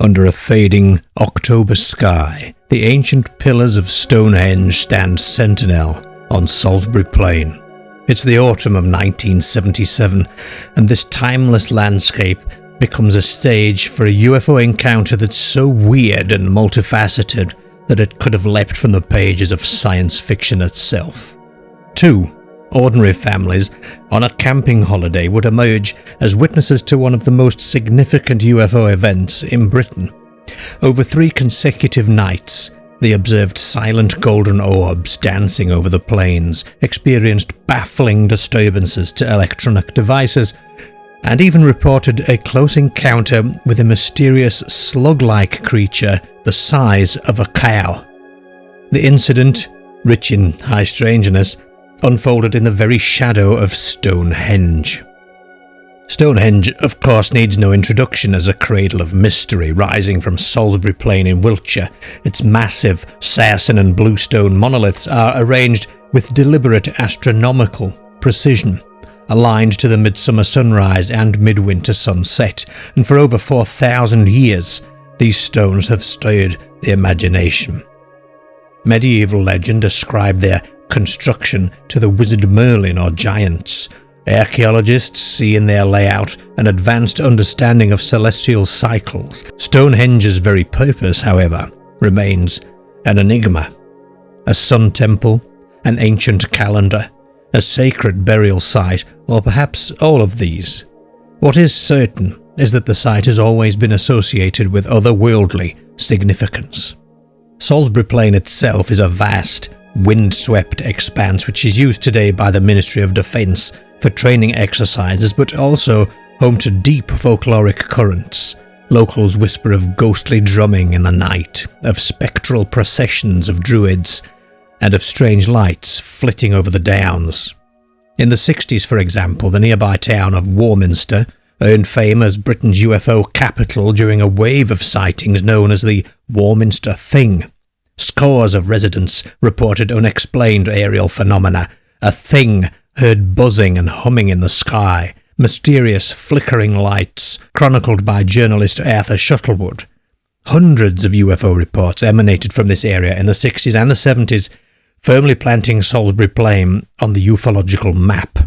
Under a fading October sky, the ancient pillars of Stonehenge stand sentinel on Salisbury Plain. It's the autumn of 1977, and this timeless landscape becomes a stage for a UFO encounter that's so weird and multifaceted that it could have leapt from the pages of science fiction itself. Two ordinary families on a camping holiday would emerge as witnesses to one of the most significant UFO events in Britain. Over 3 consecutive nights, they observed silent golden orbs dancing over the plains, experienced baffling disturbances to electronic devices, and even reported a close encounter with a mysterious slug-like creature the size of a cow. The incident, rich in high strangeness, unfolded in the very shadow of Stonehenge. Stonehenge, of course, needs no introduction as a cradle of mystery rising from Salisbury Plain in Wiltshire. Its massive sarsen and bluestone monoliths are arranged with deliberate astronomical precision, aligned to the midsummer sunrise and midwinter sunset, and for over 4,000 years these stones have stirred the imagination. Medieval legend ascribed their construction to the wizard Merlin or giants. Archaeologists see in their layout an advanced understanding of celestial cycles. Stonehenge's very purpose, however, remains an enigma. A sun temple, an ancient calendar, a sacred burial site, or perhaps all of these. What is certain is that the site has always been associated with otherworldly significance. Salisbury Plain itself is a vast, wind-swept expanse which is used today by the Ministry of Defence for training exercises, but also home to deep folkloric currents. Locals whisper of ghostly drumming in the night, of spectral processions of druids, and of strange lights flitting over the downs. In the 60s, for example, the nearby town of Warminster earned fame as Britain's UFO capital during a wave of sightings known as the Warminster Thing. Scores of residents reported unexplained aerial phenomena, a thing heard buzzing and humming in the sky, mysterious flickering lights chronicled by journalist Arthur Shuttlewood. Hundreds of UFO reports emanated from this area in the 60s and the 70s, firmly planting Salisbury Plain on the ufological map.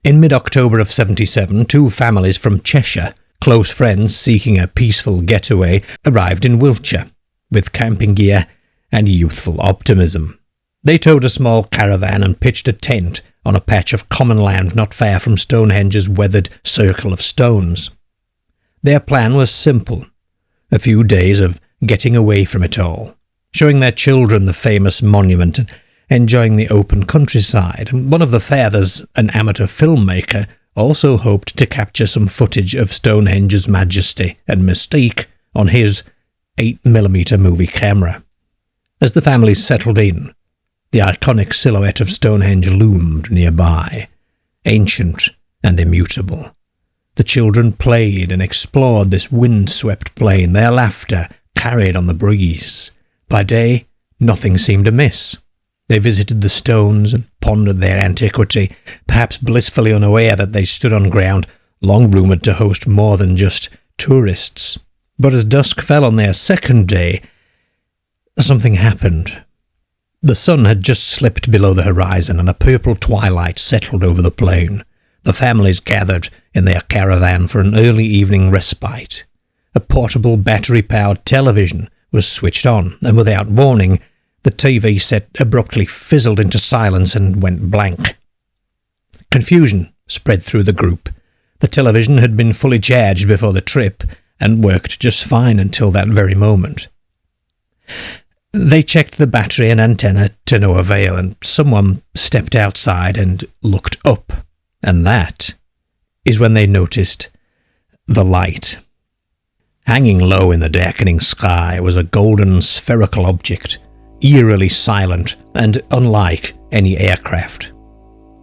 In mid-October of 77, 2 families from Cheshire, close friends seeking a peaceful getaway, arrived in Wiltshire with camping gear and youthful optimism. They towed a small caravan and pitched a tent on a patch of common land not far from Stonehenge's weathered circle of stones. Their plan was simple: a few days of getting away from it all, showing their children the famous monument and enjoying the open countryside. One of the fathers, an amateur filmmaker, also hoped to capture some footage of Stonehenge's majesty and mystique on his 8mm movie camera. As the family settled in, the iconic silhouette of Stonehenge loomed nearby, ancient and immutable. The children played and explored this wind-swept plain, their laughter carried on the breeze. By day, nothing seemed amiss. They visited the stones and pondered their antiquity, perhaps blissfully unaware that they stood on ground long rumoured to host more than just tourists. But as dusk fell on their second day, something happened. The sun had just slipped below the horizon, and a purple twilight settled over the plain. The families gathered in their caravan for an early evening respite. A portable battery-powered television was switched on, and without warning, the TV set abruptly fizzled into silence and went blank. Confusion spread through the group. The television had been fully charged before the trip and worked just fine until that very moment. They checked the battery and antenna to no avail, and someone stepped outside and looked up, and that is when they noticed the light. Hanging low in the darkening sky was a golden spherical object, eerily silent and unlike any aircraft.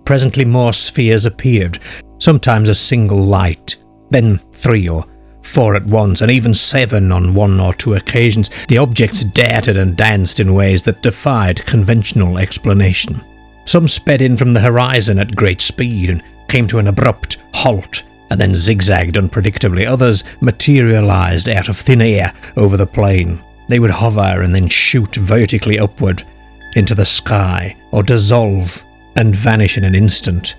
Presently more spheres appeared, sometimes a single light, then 3 or 4 at once, and even 7 on 1 or 2 occasions. The objects darted and danced in ways that defied conventional explanation. Some sped in from the horizon at great speed and came to an abrupt halt and then zigzagged unpredictably. Others materialized out of thin air over the plain. They would hover and then shoot vertically upward into the sky, or dissolve and vanish in an instant.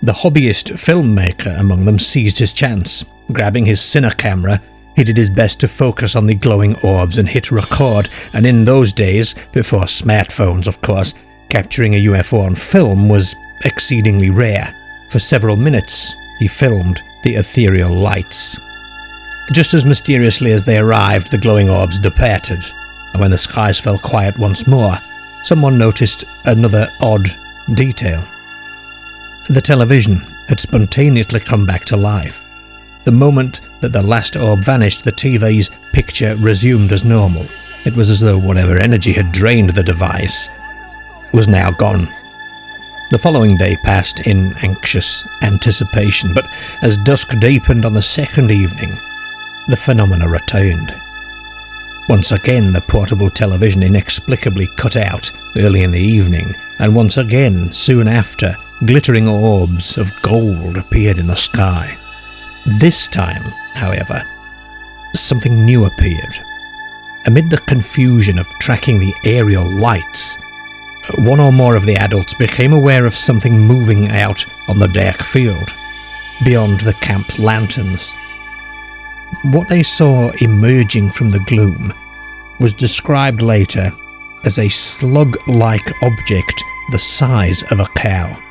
The hobbyist filmmaker among them seized his chance. Grabbing his cine camera, he did his best to focus on the glowing orbs and hit record, and in those days, before smartphones of course, capturing a UFO on film was exceedingly rare. For several minutes, he filmed the ethereal lights. Just as mysteriously as they arrived, the glowing orbs departed, and when the skies fell quiet once more, someone noticed another odd detail. The television had spontaneously come back to life. The moment that the last orb vanished, the TV's picture resumed as normal. It was as though whatever energy had drained the device was now gone. The following day passed in anxious anticipation, but as dusk deepened on the second evening, the phenomena returned. Once again, the portable television inexplicably cut out early in the evening, and once again, soon after, glittering orbs of gold appeared in the sky. This time, however, something new appeared. Amid the confusion of tracking the aerial lights, one or more of the adults became aware of something moving out on the dark field, beyond the camp lanterns. What they saw emerging from the gloom was described later as a slug-like object the size of a cow.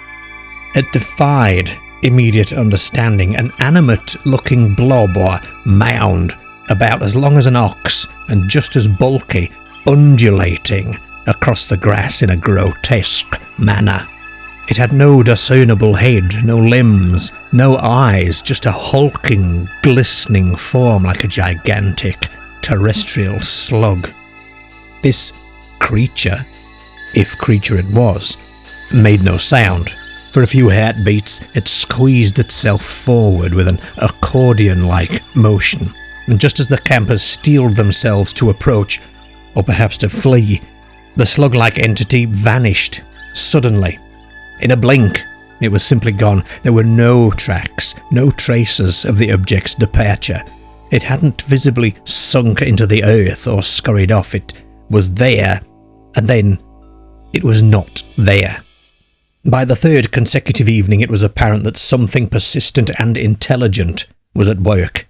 It defied immediate understanding, an animate-looking blob or mound about as long as an ox and just as bulky, undulating across the grass in a grotesque manner. It had no discernible head, no limbs, no eyes, just a hulking, glistening form like a gigantic terrestrial slug. This creature, if creature it was, made no sound. For a few heartbeats, it squeezed itself forward with an accordion-like motion, and just as the campers steeled themselves to approach, or perhaps to flee, the slug-like entity vanished suddenly. In a blink, it was simply gone. There were no tracks, no traces of the object's departure. It hadn't visibly sunk into the earth or scurried off. It was there, and then it was not there. By the third consecutive evening, it was apparent that something persistent and intelligent was at work.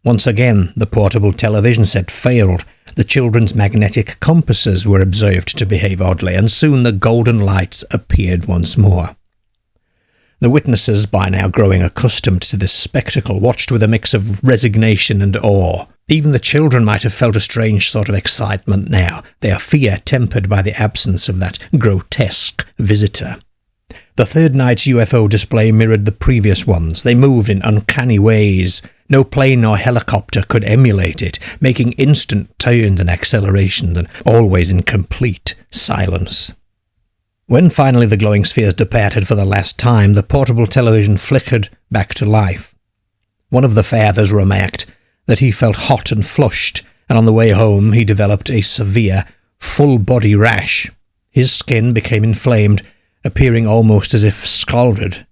Once again, the portable television set failed. The children's magnetic compasses were observed to behave oddly, and soon the golden lights appeared once more. The witnesses, by now growing accustomed to this spectacle, watched with a mix of resignation and awe. Even the children might have felt a strange sort of excitement now, their fear tempered by the absence of that grotesque visitor. The third night's UFO display mirrored the previous ones. They moved in uncanny ways. No plane or helicopter could emulate it, making instant turns and accelerations, and always in complete silence. When finally the glowing spheres departed for the last time, the portable television flickered back to life. One of the fathers remarked that he felt hot and flushed, and on the way home he developed a severe, full-body rash. His skin became inflamed, appearing almost as if scalded,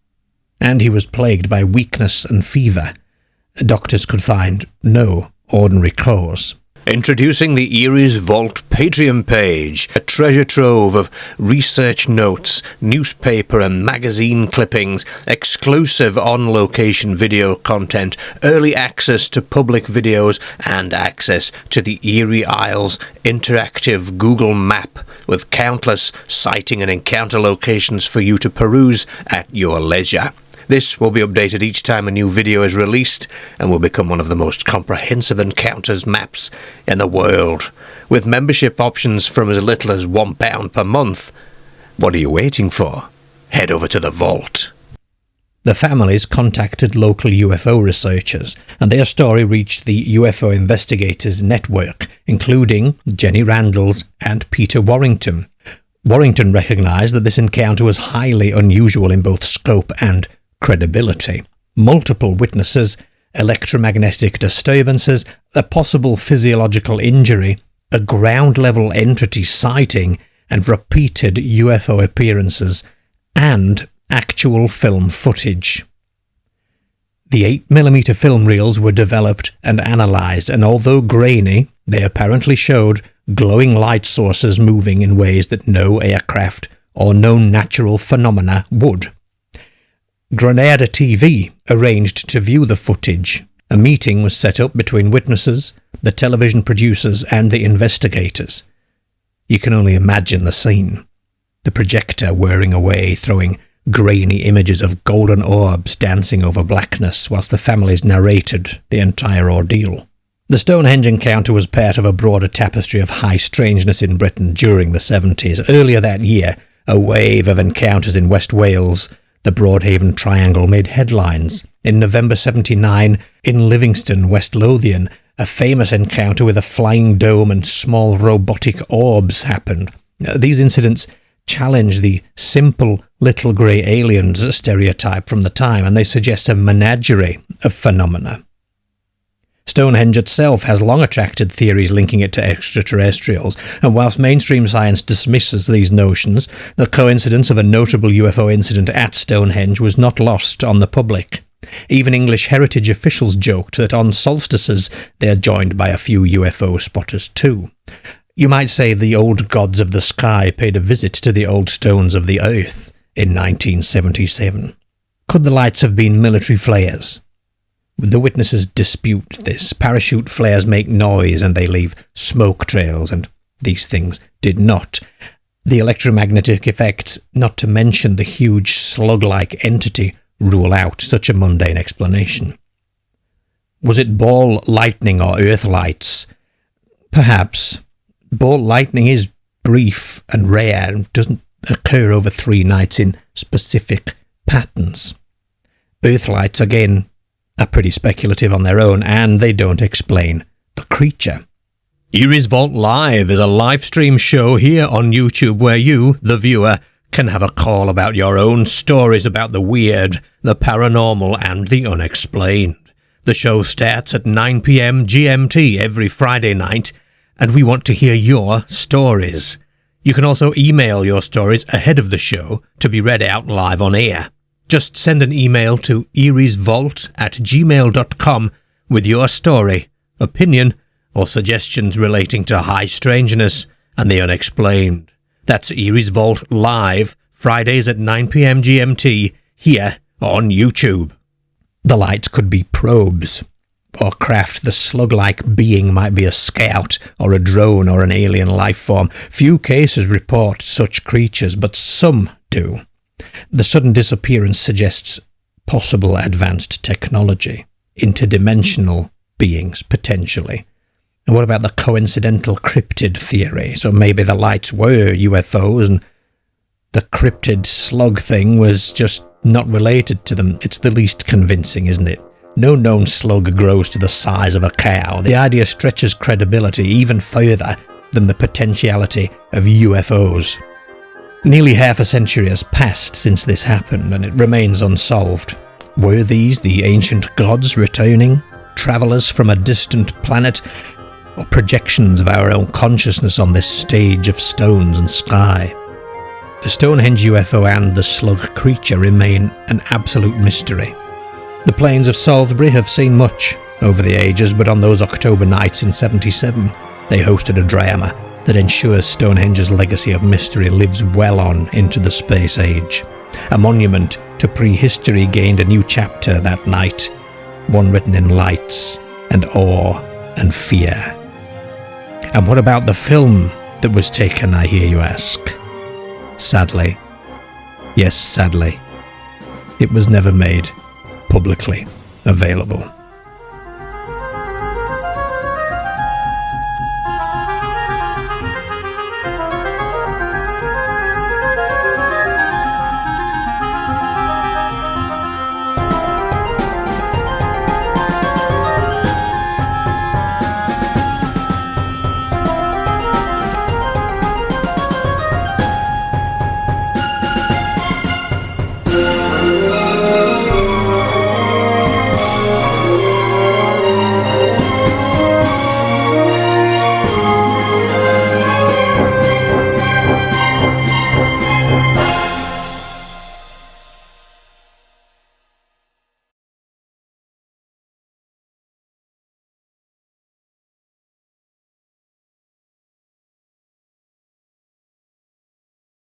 and he was plagued by weakness and fever. Doctors could find no ordinary cause. Introducing the Eerie's Vault Patreon page, a treasure trove of research notes, newspaper and magazine clippings, exclusive on-location video content, early access to public videos, and access to the Eerie Isles interactive Google map with countless sighting and encounter locations for you to peruse at your leisure. This will be updated each time a new video is released and will become one of the most comprehensive encounters maps in the world. With membership options from as little as £1 per month. What are you waiting for? Head over to the vault. The families contacted local UFO researchers, and their story reached the UFO Investigators Network, including Jenny Randalls and Peter Warrington. Warrington recognised that this encounter was highly unusual in both scope and credibility. Multiple witnesses, electromagnetic disturbances, a possible physiological injury, a ground-level entity sighting, and repeated UFO appearances, and actual film footage. The 8mm film reels were developed and analysed, and although grainy, they apparently showed glowing light sources moving in ways that no aircraft or known natural phenomena would. Granada TV arranged to view the footage. A meeting was set up between witnesses, the television producers, and the investigators. You can only imagine the scene. The projector whirring away, throwing grainy images of golden orbs dancing over blackness, whilst the families narrated the entire ordeal. The Stonehenge encounter was part of a broader tapestry of high strangeness in Britain during the 70s. Earlier that year, a wave of encounters in West Wales, the Broadhaven Triangle, made headlines. In November 79, in Livingston, West Lothian, a famous encounter with a flying dome and small robotic orbs happened. These incidents challenge the simple little grey aliens stereotype from the time, and they suggest a menagerie of phenomena. Stonehenge itself has long attracted theories linking it to extraterrestrials, and whilst mainstream science dismisses these notions, the coincidence of a notable UFO incident at Stonehenge was not lost on the public. Even English heritage officials joked that on solstices they are joined by a few UFO spotters too. You might say the old gods of the sky paid a visit to the old stones of the earth in 1977. Could the lights have been military flares? The witnesses dispute this. Parachute flares make noise and they leave smoke trails, and these things did not. The electromagnetic effects, not to mention the huge slug-like entity, rule out such a mundane explanation. Was it ball lightning or earth lights? Perhaps. Ball lightning is brief and rare and doesn't occur over 3 nights in specific patterns. Earth lights, again, are pretty speculative on their own, and they don't explain the creature. Eerie's Vault Live is a live stream show here on YouTube where you, the viewer, can have a call about your own stories about the weird, the paranormal, and the unexplained. The show starts at 9 p.m. GMT every Friday night, and we want to hear your stories. You can also email your stories ahead of the show to be read out live on air. Just send an email to eeriesvault@gmail.com with your story, opinion, or suggestions relating to high strangeness and the unexplained. That's Eerie's Vault Live, Fridays at 9 p.m. GMT, here on YouTube. The lights could be probes, or craft. The slug-like being might be a scout, or a drone, or an alien life form. Few cases report such creatures, but some do. The sudden disappearance suggests possible advanced technology, interdimensional beings, potentially. And what about the coincidental cryptid theory? So maybe the lights were UFOs and the cryptid slug thing was just not related to them. It's the least convincing, isn't it? No known slug grows to the size of a cow. The idea stretches credibility even further than the potentiality of UFOs. Nearly half a century has passed since this happened, and it remains unsolved. Were these the ancient gods returning? Travellers from a distant planet? Or projections of our own consciousness on this stage of stones and sky? The Stonehenge UFO and the slug creature remain an absolute mystery. The plains of Salisbury have seen much over the ages, but on those October nights in 77, they hosted a drama that ensures Stonehenge's legacy of mystery lives well on into the space age. A monument to prehistory gained a new chapter that night, one written in lights and awe and fear. And what about the film that was taken, I hear you ask? Sadly, yes, sadly, it was never made publicly available.